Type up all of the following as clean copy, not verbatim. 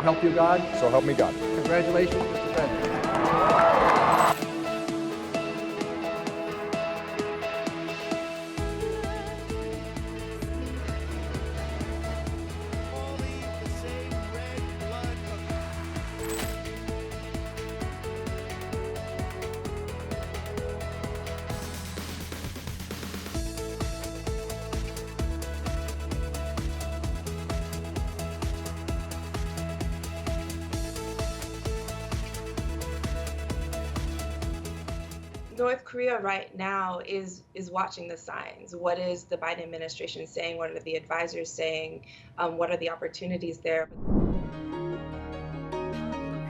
help you God. So help me God. Congratulations, Mr. President. North Korea right now is watching the signs. What is the Biden administration saying? What are the advisors saying? What are the opportunities there?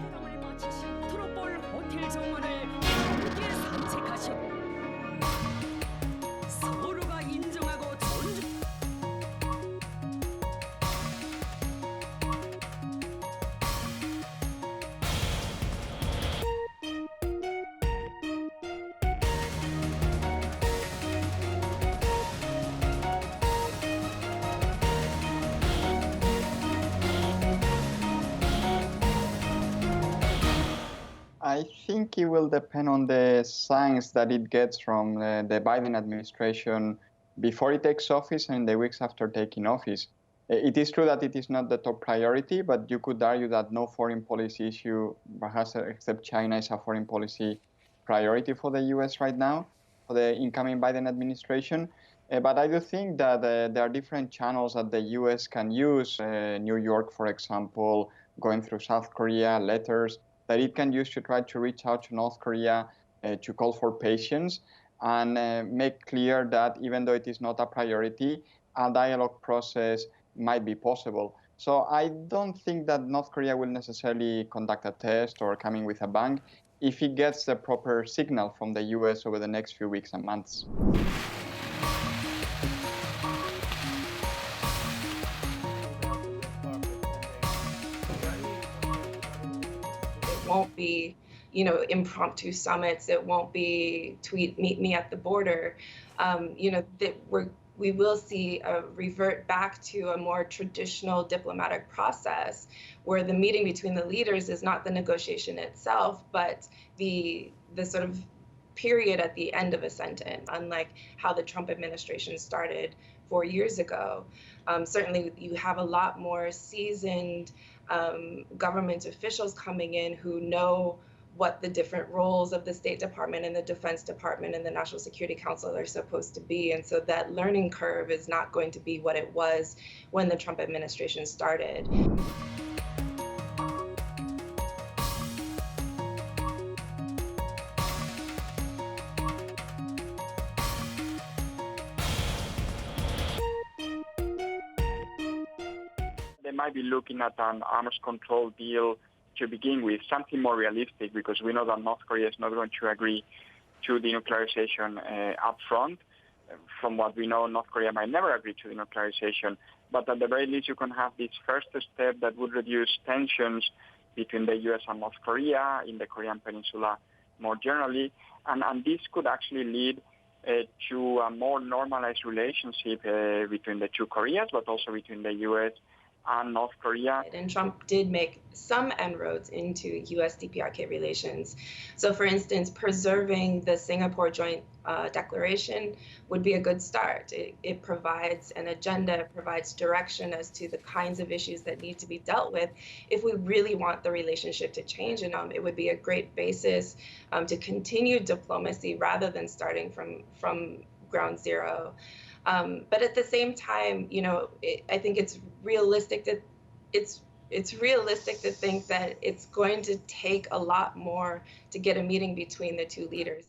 회담을 마치신 트로폴 호텔 정문을 함께 산책하셨고 서로가 인정하고 존중. I think it will depend on the signs that it gets from the Biden administration before it takes office and in the weeks after taking office. It is true that it is not the top priority, but you could argue that no foreign policy issue, perhaps except China, is a foreign policy priority for the US right now, for the incoming Biden administration. But I do think that there are different channels that the US can use, New York, for example, going through South Korea, letters, that it can use to try to reach out to North Korea to call for patience and make clear that even though it is not a priority, a dialogue process might be possible. So I don't think that North Korea will necessarily conduct a test or come in with a bang if it gets the proper signal from the US over the next few weeks and months. It won't be, impromptu summits. It won't be tweet, meet me at the border. We will see a revert back to a more traditional diplomatic process where the meeting between the leaders is not the negotiation itself, but the sort of period at the end of a sentence, unlike how the Trump administration started 4 years ago. Certainly, you have a lot more seasoned government officials coming in who know what the different roles of the State Department and the Defense Department and the National Security Council are supposed to be. And so that learning curve is not going to be what it was when the Trump administration started. They might be looking at an arms control deal to begin with, something more realistic, because we know that North Korea is not going to agree to denuclearization up front. From what we know, North Korea might never agree to denuclearization, but at the very least you can have this first step that would reduce tensions between the U.S. and North Korea, in the Korean Peninsula more generally, and this could actually lead to a more normalized relationship between the two Koreas, but also between the U.S. and North Korea. And Trump did make some inroads into U.S.-DPRK relations. So, for instance, preserving the Singapore Joint Declaration would be a good start. It provides an agenda, it provides direction as to the kinds of issues that need to be dealt with if we really want the relationship to change. And it would be a great basis to continue diplomacy rather than starting from ground zero. But at the same time, I think it's realistic that it's realistic to think that it's going to take a lot more to get a meeting between the two leaders.